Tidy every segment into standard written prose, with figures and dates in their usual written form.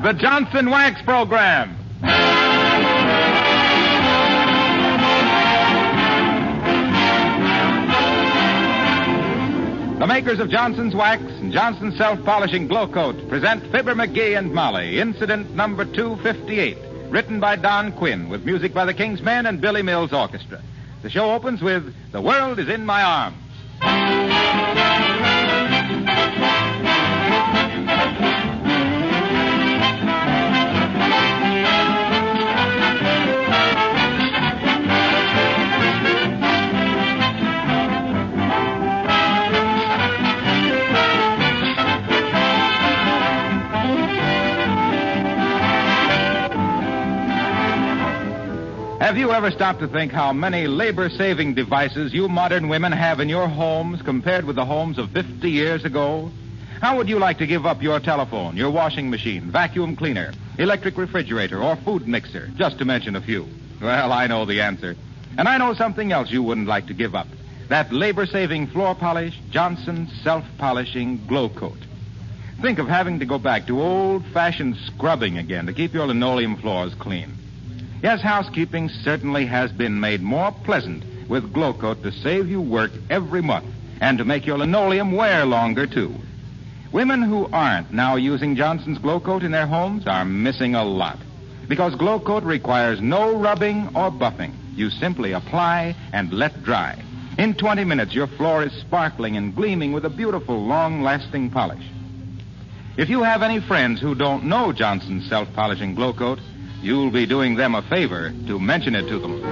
the Johnson Wax Program. The makers of Johnson's Wax and Johnson's Self-Polishing Glow Coat present Fibber McGee and Molly, incident number 258, written by Don Quinn, with music by the King's Men and Billy Mills Orchestra. The show opens with The World is in My Arms. Have you ever stopped to think how many labor-saving devices you modern women have in your homes compared with the homes of 50 years ago? How would you like to give up your telephone, your washing machine, vacuum cleaner, electric refrigerator, or food mixer, just to mention a few? Well, I know the answer. And I know something else you wouldn't like to give up. That labor-saving floor polish, Johnson's Self-Polishing Glow Coat. Think of having to go back to old-fashioned scrubbing again to keep your linoleum floors clean. Yes, housekeeping certainly has been made more pleasant with Glow Coat to save you work every month and to make your linoleum wear longer, too. Women who aren't now using Johnson's Glow Coat in their homes are missing a lot, because Glow Coat requires no rubbing or buffing. You simply apply and let dry. In 20 minutes, your floor is sparkling and gleaming with a beautiful, long-lasting polish. If you have any friends who don't know Johnson's Self-Polishing Glow Coat, you'll be doing them a favor to mention it to them.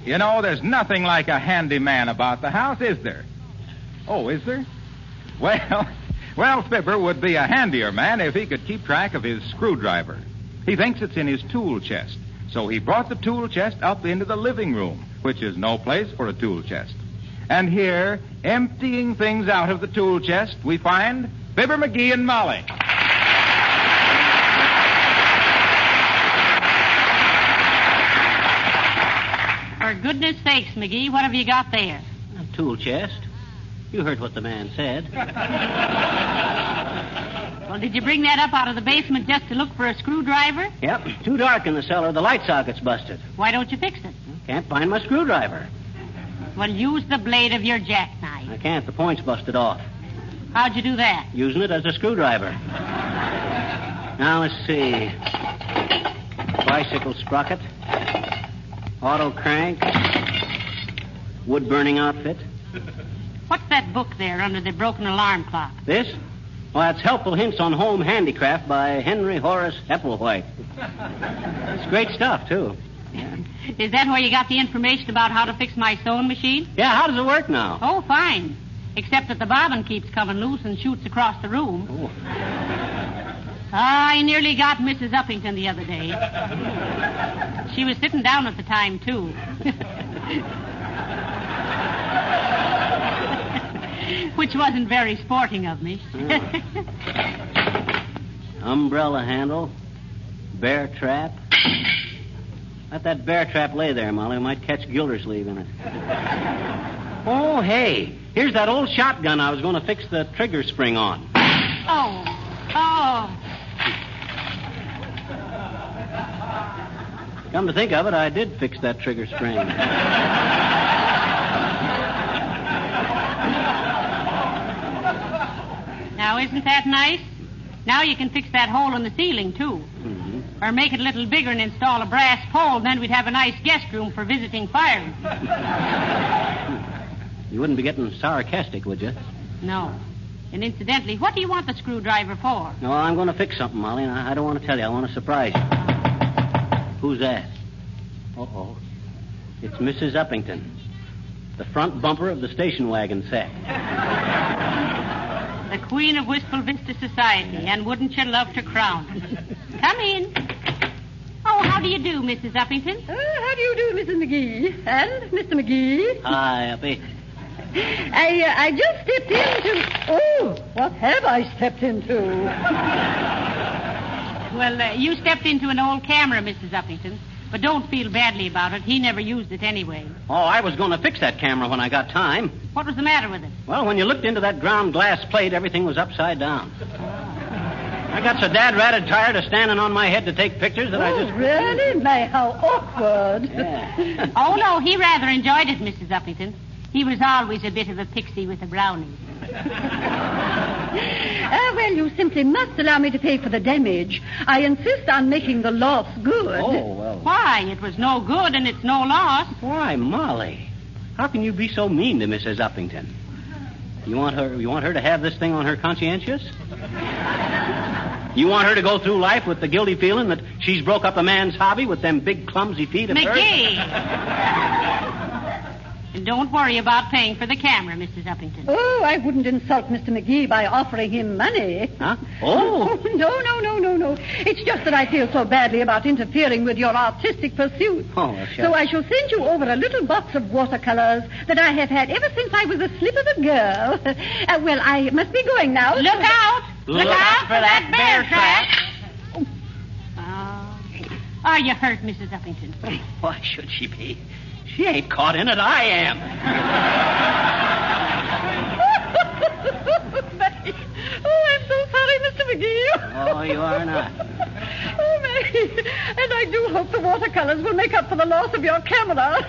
You know, there's nothing like a handyman about the house, is there? Oh, is there? Well, Fibber would be a handier man if he could keep track of his screwdriver. He thinks it's in his tool chest, so he brought the tool chest up into the living room, which is no place for a tool chest. And here, emptying things out of the tool chest, we find Fibber McGee and Molly. For goodness sakes, McGee, what have you got there? A tool chest. You heard what the man said. Well, did you bring that up out of the basement just to look for a screwdriver? Yep. Too dark in the cellar. The light socket's busted. Why don't you fix it? Can't find my screwdriver. Well, use the blade of your jackknife. I can't. The point's busted off. How'd you do that? Using it as a screwdriver. Now, let's see. Bicycle sprocket. Auto crank. Wood-burning outfit. What's that book there under the broken alarm clock? This? Well, that's Helpful Hints on Home Handicraft by Henry Horace Epplewhite. It's great stuff, too. Yeah. Is that where you got the information about how to fix my sewing machine? Yeah, how does it work now? Oh, fine. Except that the bobbin keeps coming loose and shoots across the room. Oh. I nearly got Mrs. Uppington the other day. She was sitting down at the time, too. Which wasn't very sporting of me. Umbrella handle. Bear trap. Let that bear trap lay there, Molly. We might catch Gildersleeve in it. Oh, hey. Here's that old shotgun I was going to fix the trigger spring on. Oh. Come to think of it, I did fix that trigger spring. Now, isn't that nice? Now you can fix that hole in the ceiling, too. Mm-hmm. Or make it a little bigger and install a brass pole, and then we'd have a nice guest room for visiting firemen. You wouldn't be getting sarcastic, would you? No. And incidentally, what do you want the screwdriver for? No, I'm going to fix something, Molly, and I don't want to tell you. I want to surprise you. Who's that? Uh-oh. It's Mrs. Uppington, the front bumper of the station wagon set. The queen of Wistful Vista society, and wouldn't you love to crown her? Come in. Oh, how do you do, Mrs. Uppington? How do you do, Mrs. McGee? And Mr. McGee? Hi, Uppy. I just stepped into... Oh, what have I stepped into? Well, you stepped into an old camera, Mrs. Uppington. But don't feel badly about it. He never used it anyway. Oh, I was going to fix that camera when I got time. What was the matter with it? Well, when you looked into that ground glass plate, everything was upside down. I got so dad-ratted tired of standing on my head to take pictures that I just... Really? My, how awkward. Yeah. Oh, no, he rather enjoyed it, Mrs. Uppington. He was always a bit of a pixie with a brownie. Well, you simply must allow me to pay for the damage. I insist on making the loss good. Oh, well. Why? It was no good and it's no loss. Why, Molly? How can you be so mean to Mrs. Uppington? You want her to have this thing on her conscientious? You want her to go through life with the guilty feeling that she's broke up a man's hobby with them big clumsy feet of hers? McGee! And don't worry about paying for the camera, Mrs. Uppington. Oh, I wouldn't insult Mr. McGee by offering him money. Huh? Oh. No. It's just that I feel so badly about interfering with your artistic pursuit. Oh, well, sure. So I shall send you over a little box of watercolors that I have had ever since I was a slip of a girl. Well, I must be going now. Look out! Look out for that bear trap! Are you hurt, Mrs. Uppington? Why should she be? She ain't caught in it. I am. Oh, I'm so sorry, Mr. McGee. Oh, you are not. Oh, Maggie. And I do hope the watercolors will make up for the loss of your camera.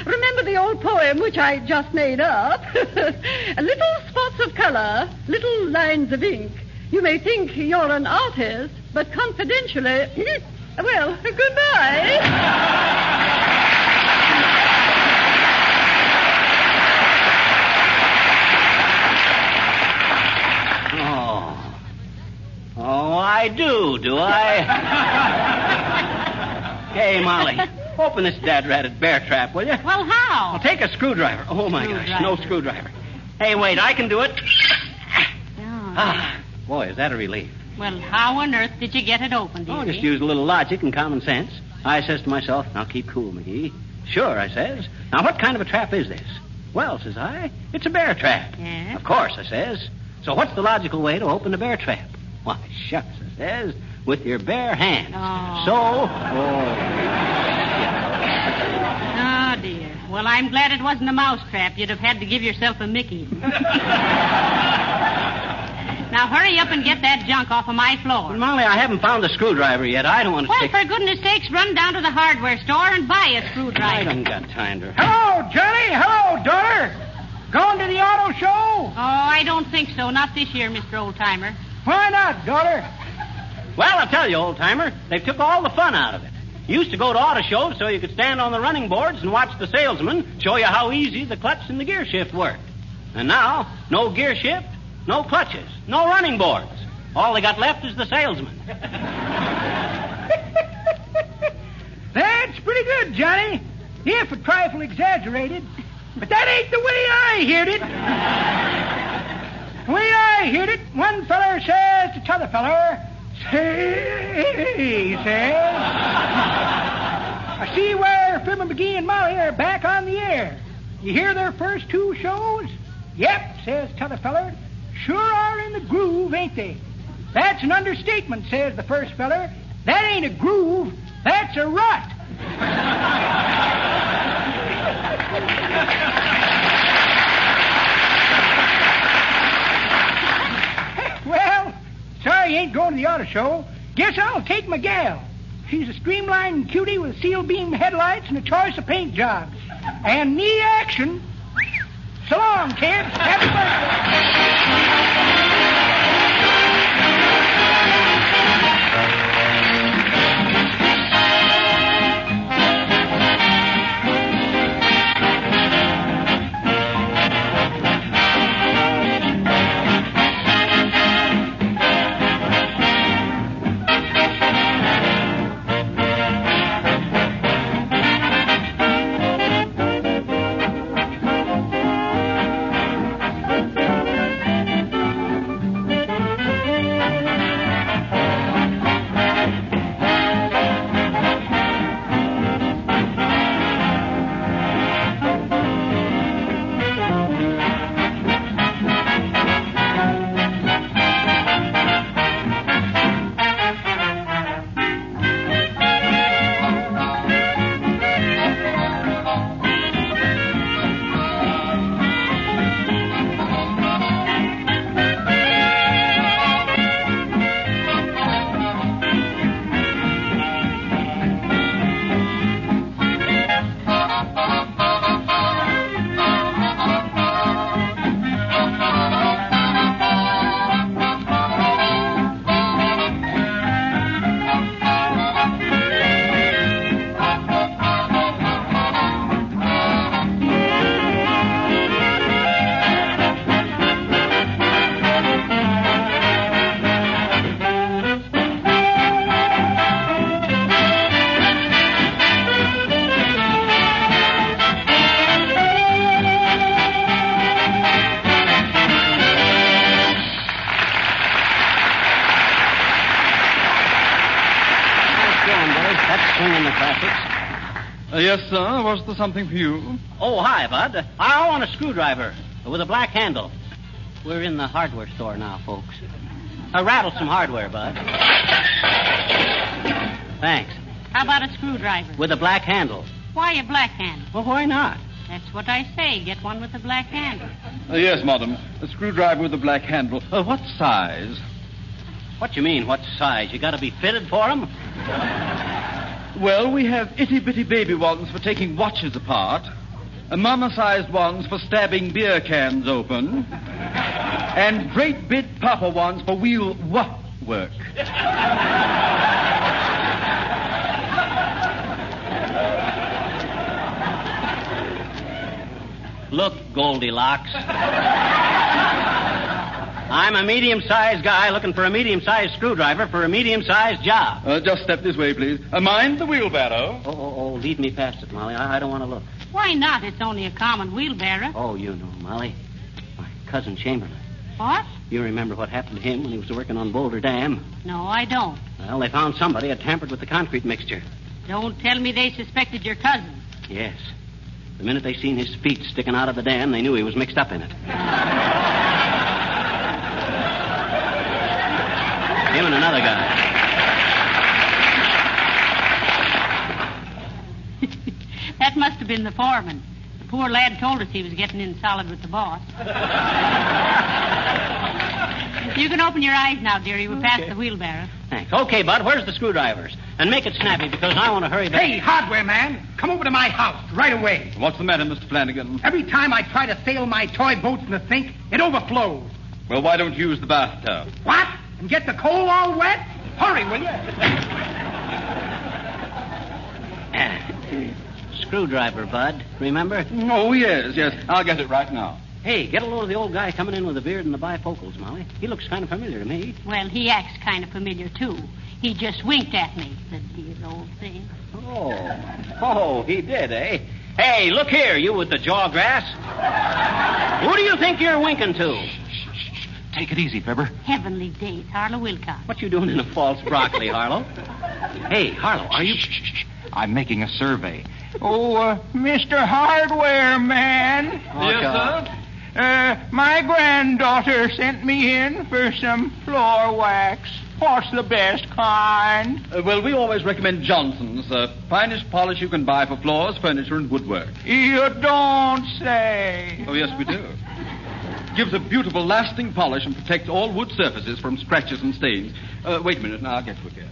Remember the old poem which I just made up? Little spots of color, little lines of ink. You may think you're an artist, but confidentially... Well, goodbye. Oh, I do I? Hey, Molly, open this dad-ratted bear trap, will you? Well, how? Well, take a screwdriver. Oh, my gosh, no screwdriver. Hey, wait, I can do it. Boy, is that a relief. Well, how on earth did you get it open, dearie? Oh, just use a little logic and common sense. I says to myself, now keep cool, McGee. Sure, I says. Now, what kind of a trap is this? Well, says I, it's a bear trap. Yes? Of course, I says. So what's the logical way to open a bear trap? Why, shucks, I says, with your bare hands. Oh. Oh, dear. Well, I'm glad it wasn't a mouse trap. You'd have had to give yourself a Mickey. Now, hurry up and get that junk off of my floor. Well, Molly, I haven't found a screwdriver yet. I don't want to Well, for goodness sakes, run down to the hardware store and buy a screwdriver. I haven't got time to... Hello, Johnny. Hello, daughter. Going to the auto show? Oh, I don't think so. Not this year, Mr. Oldtimer. Why not, daughter? Well, I'll tell you, old-timer, they took all the fun out of it. You used to go to auto shows so you could stand on the running boards and watch the salesman show you how easy the clutch and the gear shift worked. And now, no gear shift, no clutches, no running boards. All they got left is the salesman. That's pretty good, Johnny. If a trifle exaggerated. But that ain't the way I heard it. The way I heard it, one feller says to t'other feller, say, he says, I see where Fibber McGee and Molly are back on the air. You hear their first two shows? Yep, says t'other feller. Sure are in the groove, ain't they? That's an understatement, says the first feller. That ain't a groove, that's a rut. Well, sorry you ain't going to the auto show. Guess I'll take my gal. She's a streamlined cutie with seal beam headlights and a choice of paint jobs. And knee action. So long, kids. Happy birthday. Yes, sir. Was there something for you? Oh, hi, Bud. I want a screwdriver with a black handle. We're in the hardware store now, folks. I rattled some hardware, Bud. Thanks. How about a screwdriver? With a black handle. Why a black handle? Well, why not? That's what I say. Get one with a black handle. Yes, madam. A screwdriver with a black handle. What size? What you mean, what size? You got to be fitted for them? Well, we have itty-bitty baby ones for taking watches apart, mama-sized ones for stabbing beer cans open, and great big papa ones for wheel work. Look, Goldilocks. I'm a medium-sized guy looking for a medium-sized screwdriver for a medium-sized job. Just step this way, please. Mind the wheelbarrow. Oh, lead me past it, Molly. I don't want to look. Why not? It's only a common wheelbarrow. Oh, you know, Molly. My cousin Chamberlain. What? You remember what happened to him when he was working on Boulder Dam? No, I don't. Well, they found somebody had tampered with the concrete mixture. Don't tell me they suspected your cousin. Yes. The minute they seen his feet sticking out of the dam, they knew he was mixed up in it. Him and another guy. That must have been the foreman. The poor lad told us he was getting in solid with the boss. You can open your eyes now, dearie. We're past the wheelbarrow. Thanks. Okay, Bud, where's the screwdrivers? And make it snappy, because I want to hurry back. Hey, hardware man, come over to my house right away. What's the matter, Mr. Flanagan? Every time I try to sail my toy boats in the sink, it overflows. Well, why don't you use the bathtub? What? And get the coal all wet? Hurry, will you? Screwdriver, Bud. Remember? Oh, yes. I'll get it right now. Hey, get a load of the old guy coming in with the beard and the bifocals, Molly. He looks kind of familiar to me. Well, he acts kind of familiar, too. He just winked at me, the dear old thing. Oh, he did, eh? Hey, look here, you with the jawgrass. Who do you think you're winking to? Shh. Take it easy, Fibber. Heavenly days, Harlow Wilcox. What you doing in a false broccoli, Harlow? Hey, Harlow, are you... Shh. I'm making a survey. Oh, Mr. Hardware Man. Yes, sir? My granddaughter sent me in for some floor wax. What's the best kind? Well, we always recommend Johnson's, finest polish you can buy for floors, furniture, and woodwork. You don't say. Oh, yes, we do. Gives a beautiful, lasting polish and protects all wood surfaces from scratches and stains. Wait a minute, and I'll get to it again.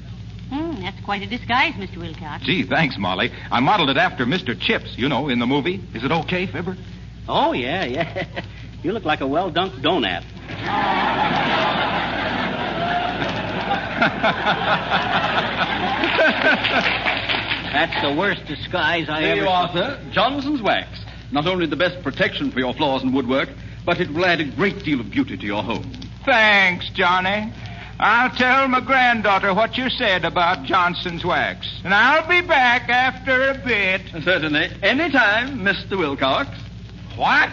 That's quite a disguise, Mr. Wilcox. Gee, thanks, Molly. I modeled it after Mr. Chips, in the movie. Is it okay, Fibber? Oh, yeah. You look like a well-dunked donut. That's the worst disguise I ever... There you are, sir. Johnson's wax. Not only the best protection for your floors and woodwork, but it will add a great deal of beauty to your home. Thanks, Johnny. I'll tell my granddaughter what you said about Johnson's wax. And I'll be back after a bit. Certainly. Anytime, Mr. Wilcox. What?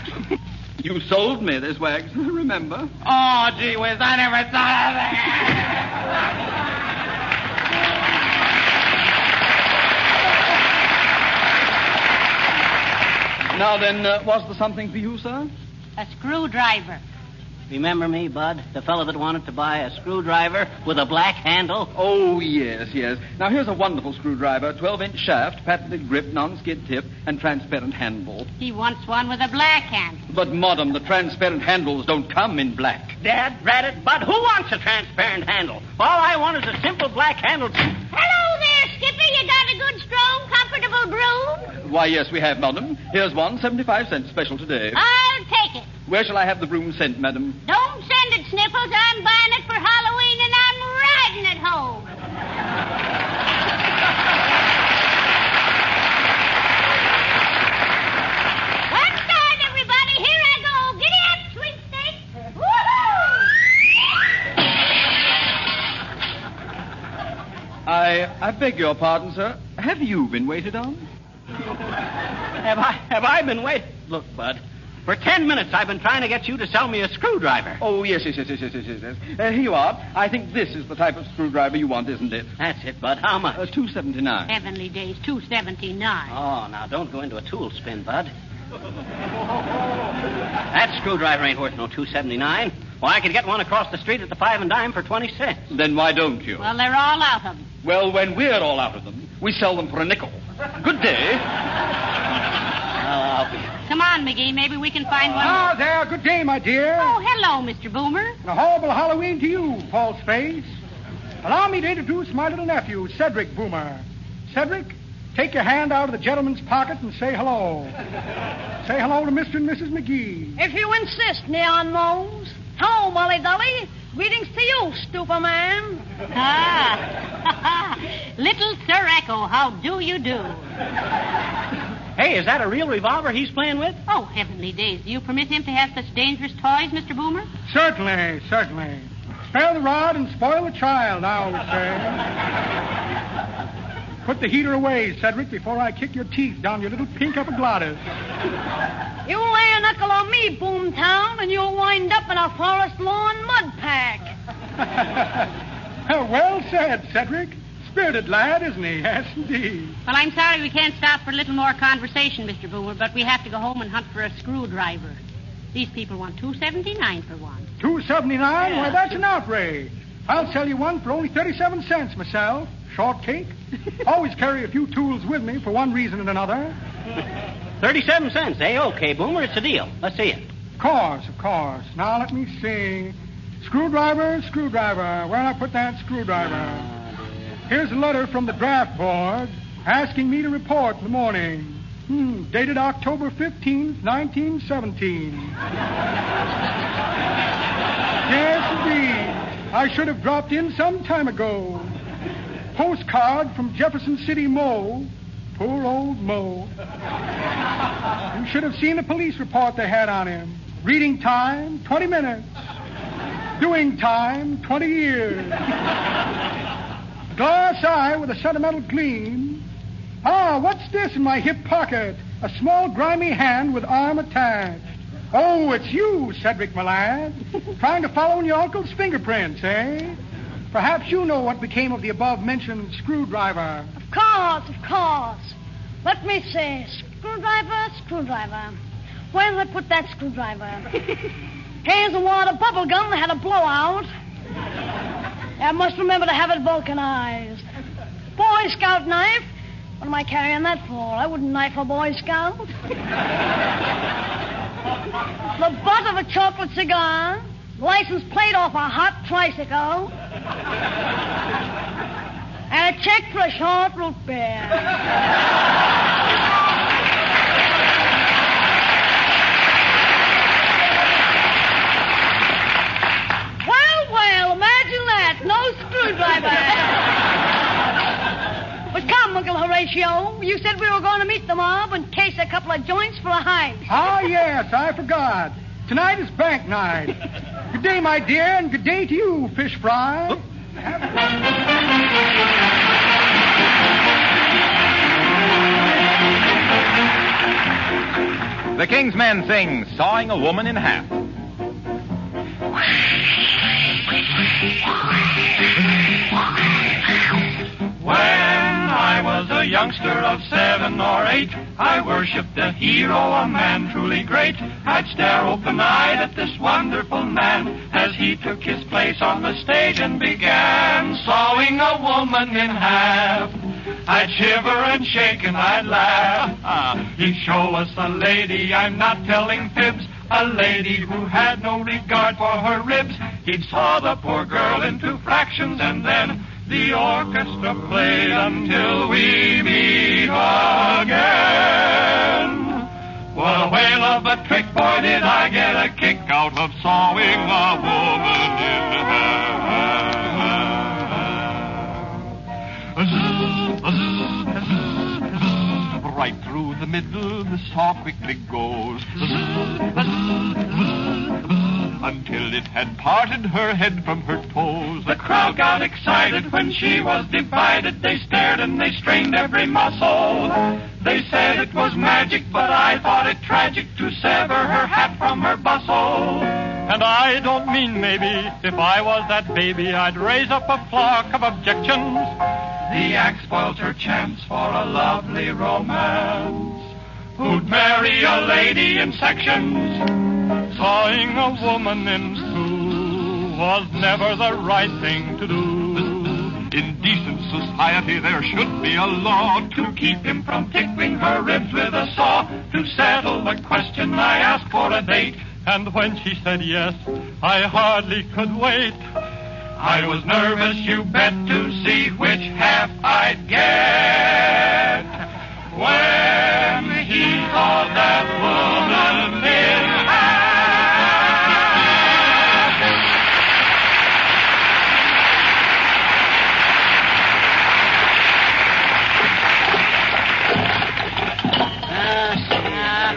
You sold me this wax, remember? Oh, gee whiz, I never thought of that. Now then, was there something for you, sir? A screwdriver. Remember me, Bud? The fellow that wanted to buy a screwdriver with a black handle? Oh, yes. Now, here's a wonderful screwdriver, 12-inch shaft, patented grip, non-skid tip, and transparent handle. He wants one with a black handle. But, Madam, the transparent handles don't come in black. Dad, rat it, Bud. Who wants a transparent handle? All I want is a simple black handle. Hello there, Skipper. You got a good, strong, comfortable broom? Why, yes, we have, Madam. Here's one, 75 cents special today. I'll take it. Where shall I have the broom sent, Madam? Don't send it, Sniffles. I'm buying it for Halloween, and I'm riding it home. One side, everybody. Here I go. Giddy up, sweepstakes. Woohoo! I beg your pardon, sir. Have you been waited on? Have I been waiting? Look, Bud, For 10 minutes I've been trying to get you to sell me a screwdriver. Oh, yes. Here you are. I think this is the type of screwdriver you want, isn't it? That's it, Bud. How much? $2.79. Heavenly days, $2.79. Oh, now don't go into a tool spin, Bud. That screwdriver ain't worth no $2.79. Well, I could get one across the street at the 5 and dime for 20 cents. Then why don't you? Well, they're all out of them. Well, when we're all out of them, we sell them for a nickel. Good day. Come on, McGee. Maybe we can find one. Ah, there. Good day, my dear. Oh, hello, Mr. Boomer. And a horrible Halloween to you, false face. Allow me to introduce my little nephew, Cedric Boomer. Cedric, take your hand out of the gentleman's pocket and say hello. Say hello to Mr. and Mrs. McGee. If you insist, Neon Nose. Hello, Molly Dolly. Greetings to you, stupid man. Ah. Little Sir Echo, how do you do? Hey, is that a real revolver he's playing with? Oh, heavenly days. Do you permit him to have such dangerous toys, Mr. Boomer? Certainly. Spare the rod and spoil the child, I always say. Put the heater away, Cedric, before I kick your teeth down your little pink epiglottis. You lay a knuckle on me, Boomtown, and you'll wind up in a forest lawn mud pack. Well said, Cedric. Spirited lad, isn't he? Yes, indeed. Well, I'm sorry we can't stop for a little more conversation, Mr. Boomer, but we have to go home and hunt for a screwdriver. These people want $2.79 for one. $2.79? Yeah. Why, that's an outrage. I'll sell you one for only 37 cents myself. Shortcake. Always carry a few tools with me for one reason and another. 37 cents, eh? Okay, Boomer, it's a deal. Let's see it. Of course. Now, let me see. Screwdriver. Where'd I put that screwdriver? Here's a letter from the draft board asking me to report in the morning. Dated October 15th, 1917. Yes, indeed. I should have dropped in some time ago. Postcard from Jefferson City Mo. Poor old Mo. You should have seen the police report they had on him. Reading time, 20 minutes. Doing time, 20 years. Glass eye with a sentimental gleam. Ah, what's this in my hip pocket? A small grimy hand with arm attached. Oh, it's you, Cedric, my lad. Trying to follow in your uncle's fingerprints, eh? Perhaps you know what became of the above-mentioned screwdriver. Of course. Let me see. Screwdriver. Where did I put that screwdriver? Here's a wad of bubble gum that had a blowout. I must remember to have it vulcanized. Boy Scout knife. What am I carrying that for? I wouldn't knife a Boy Scout. The butt of a chocolate cigar. License plate off a hot tricycle. And a check for a short root beer. Well, imagine that. No screwdriver. But come, Uncle Horatio. You said we were going to meet the mob and case a couple of joints for a heist. Ah, yes, I forgot. Tonight is bank night. Good day, my dear, and good day to you, fish fry. The King's Men sing Sawing a Woman in Half. When I was a youngster of 7 or 8, I worshipped a hero, a man truly great. I'd stare open-eyed at this wonderful man as he took his place on the stage and began sawing a woman in half. I'd shiver and shake and I'd laugh. He'd show us a lady, I'm not telling fibs, a lady who had no regard for her ribs. He'd saw the poor girl into fractions and then the orchestra played until we meet again. What a whale of a trick, boy, did I get a kick out of sawing a woman in half. Right through the middle, the saw quickly goes. until it had parted her head from her toes. The crowd got excited when she was divided. They stared and they strained every muscle. They said it was magic, but I thought it tragic to sever her hat from her bustle. And I don't mean maybe, if I was that baby, I'd raise up a flock of objections. The act spoiled her chance for a lovely romance, who'd marry a lady in sections. Sawing a woman in two was never the right thing to do. In decent society there should be a law to keep him from tickling her ribs with a saw. To settle the question, I asked for a date. And when she said yes, I hardly could wait. I was nervous, you bet, to see which half I'd get. When he thought that woman in half.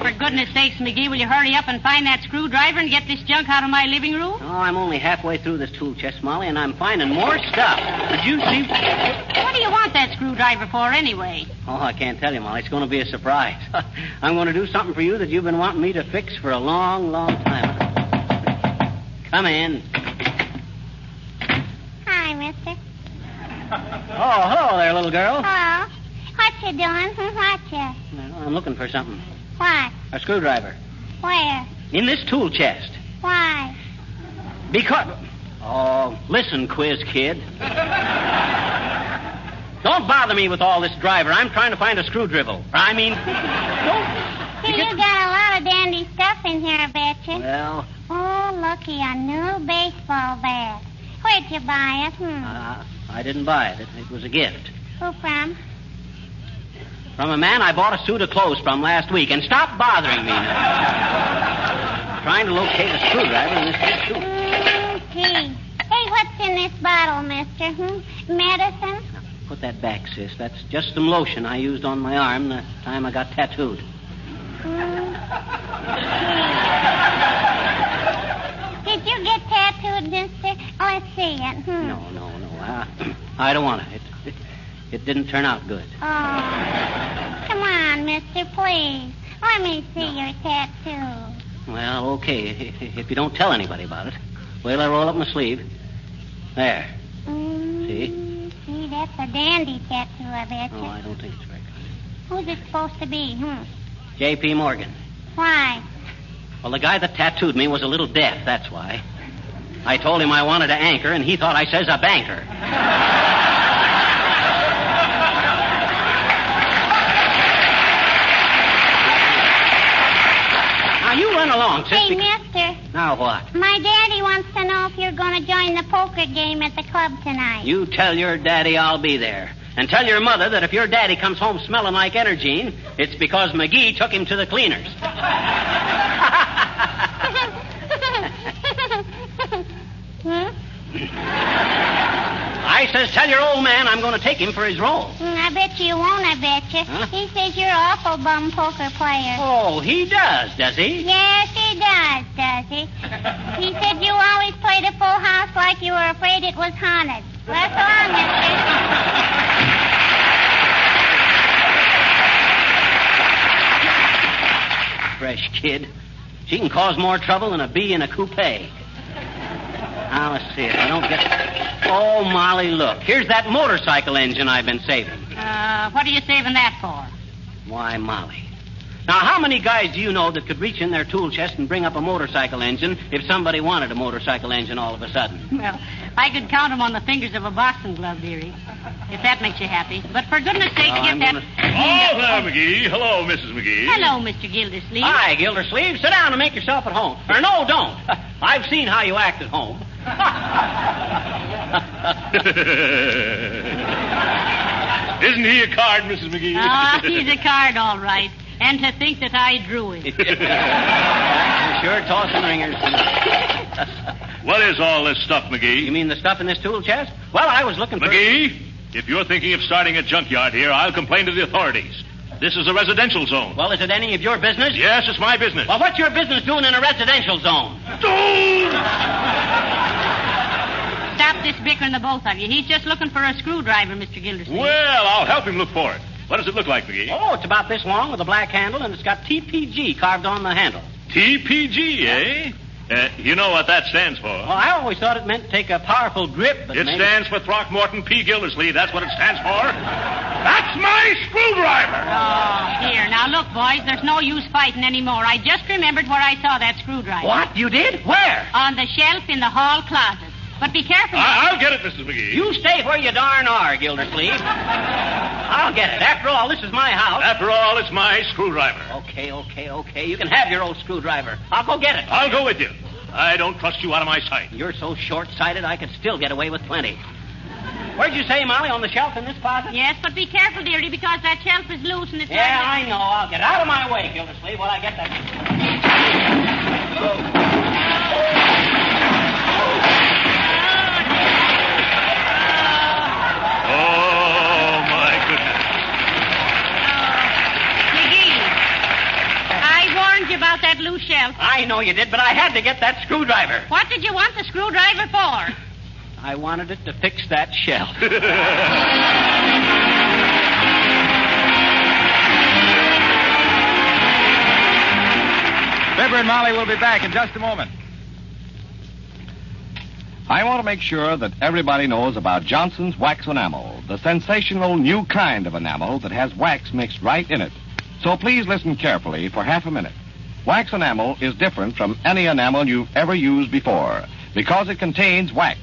For goodness sakes, McGee, will you hurry up and find that screwdriver and get this junk out of my living room? Oh, I'm only halfway through this tool chest, Molly, and I'm finding more stuff. Did you see? What do you want that screwdriver for, anyway? Oh, I can't tell you, Molly. It's going to be a surprise. I'm going to do something for you that you've been wanting me to fix for a long, long time. Come in. Hi, mister. Oh, hello there, little girl. Hello. What you doing? What you? Well, I'm looking for something. What? A screwdriver. Where? In this tool chest. Why? Because... Oh, listen, quiz kid. Don't bother me with all this driver. I'm trying to find a screwdriver. I mean, don't... You got a lot of dandy stuff in here, I bet you. Well... Oh, looky, a new baseball bat. Where'd you buy it? I didn't buy it. It was a gift. Who from? From a man I bought a suit of clothes from last week. And stop bothering me now. Trying to locate a screwdriver in this big suit. Gee. Hey, what's in this bottle, mister? Medicine? Put that back, sis. That's just some lotion I used on my arm the time I got tattooed. Did you get tattooed, mister? Oh, let's see it. No. I don't want it. It didn't turn out good. Oh. Come on, mister, please. Let me see your tattoo. Well, okay. If you don't tell anybody about it. Wait till I roll up my sleeve. There. See? See, that's a dandy tattoo, I bet you. Oh, I don't think it's very good. Who's it supposed to be, J.P. Morgan. Why? Well, the guy that tattooed me was a little deaf, that's why. I told him I wanted to anchor, and he thought I says a banker. Now, you run along, sis. Hey, mister. Now what? My daddy wants to know if you're going to join the poker game at the club tonight. You tell your daddy I'll be there. And tell your mother that if your daddy comes home smelling like Energene, it's because McGee took him to the cleaners. I says, tell your old man I'm going to take him for his role. I bet you won't, I bet you. Huh? He says you're an awful bum poker player. Oh, he does he? Yes, he does he? He said you always played a full house like you were afraid it was haunted. That's all, mister. Fresh kid. She can cause more trouble than a bee in a coupe. Now, let's see if I don't get... Oh, Molly, look. Here's that motorcycle engine I've been saving. What are you saving that for? Why, Molly. Now, how many guys do you know that could reach in their tool chest and bring up a motorcycle engine if somebody wanted a motorcycle engine all of a sudden? Well, I could count them on the fingers of a Boston glove, dearie. If that makes you happy. But for goodness sake, get that... Oh, hello, McGee. Hello, Mrs. McGee. Hello, Mr. Gildersleeve. Hi, Gildersleeve. Sit down and make yourself at home. Or no, don't. I've seen how you act at home. Isn't he a card, Mrs. McGee? Ah, he's a card, all right. And to think that I drew him. You're sure tossing ringers. What is all this stuff, McGee? You mean the stuff in this tool chest? Well, I was looking for... McGee, if you're thinking of starting a junkyard here, I'll complain to the authorities. This is a residential zone. Well, is it any of your business? Yes, it's my business. Well, what's your business doing in a residential zone? Stop this bickering, the both of you. He's just looking for a screwdriver, Mr. Gildersleeve. Well, I'll help him look for it. What does it look like, McGee? Oh, it's about this long with a black handle, and it's got TPG carved on the handle. TPG, eh? You know what that stands for? Well, I always thought it meant take a powerful grip, but It maybe... stands for Throckmorton P. Gildersleeve. That's what it stands for. That's my screwdriver. Oh, here. Now, look, boys, there's no use fighting anymore. I just remembered where I saw that screwdriver. What? You did? Where? On the shelf in the hall closet. But be careful. I'll get it, Mrs. McGee. You stay where you darn are, Gildersleeve. I'll get it. After all, this is my house. After all, it's my screwdriver. Okay. You can have your old screwdriver. I'll go get it. I'll go with you. I don't trust you out of my sight. You're so short-sighted, I could still get away with plenty. Where'd you say, Molly? On the shelf in this closet? Yes, but be careful, dearie, because that shelf is loose and it's... Yeah, I know. I'll get out of my way, Gildersleeve, while I get that... Oh, my goodness. McGee, I warned you about that loose shelf. I know you did, but I had to get that screwdriver. What did you want the screwdriver for? I wanted it to fix that shelf. Fibber and Molly will be back in just a moment. I want to make sure that everybody knows about Johnson's Wax Enamel, the sensational new kind of enamel that has wax mixed right in it. So please listen carefully for half a minute. Wax enamel is different from any enamel you've ever used before because it contains wax.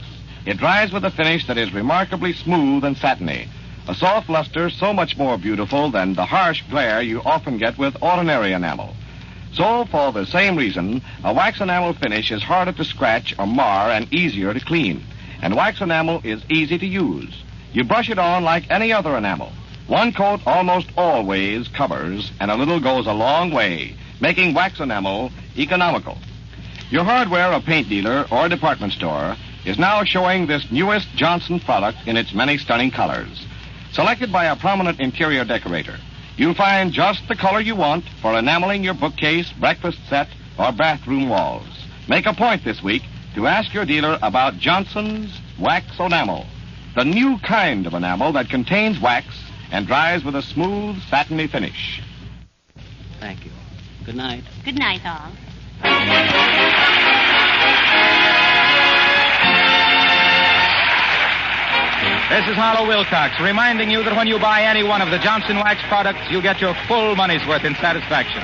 It dries with a finish that is remarkably smooth and satiny, a soft luster so much more beautiful than the harsh glare you often get with ordinary enamel. So, for the same reason, a wax enamel finish is harder to scratch or mar and easier to clean. And wax enamel is easy to use. You brush it on like any other enamel. One coat almost always covers, and a little goes a long way, making wax enamel economical. Your hardware or paint dealer or department store is now showing this newest Johnson product in its many stunning colors. Selected by a prominent interior decorator, you'll find just the color you want for enameling your bookcase, breakfast set, or bathroom walls. Make a point this week to ask your dealer about Johnson's Wax Enamel, the new kind of enamel that contains wax and dries with a smooth, satiny finish. Thank you. Good night. Good night, all. This is Harlow Wilcox reminding you that when you buy any one of the Johnson Wax products, you get your full money's worth in satisfaction.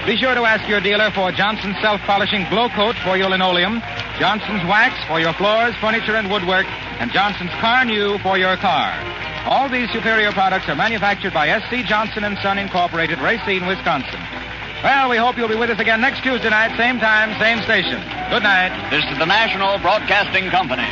Be sure to ask your dealer for Johnson's self-polishing glow coat for your linoleum, Johnson's Wax for your floors, furniture, and woodwork, and Johnson's Car New for your car. All these superior products are manufactured by S.C. Johnson & Son Incorporated, Racine, Wisconsin. Well, we hope you'll be with us again next Tuesday night, same time, same station. Good night. This is the National Broadcasting Company.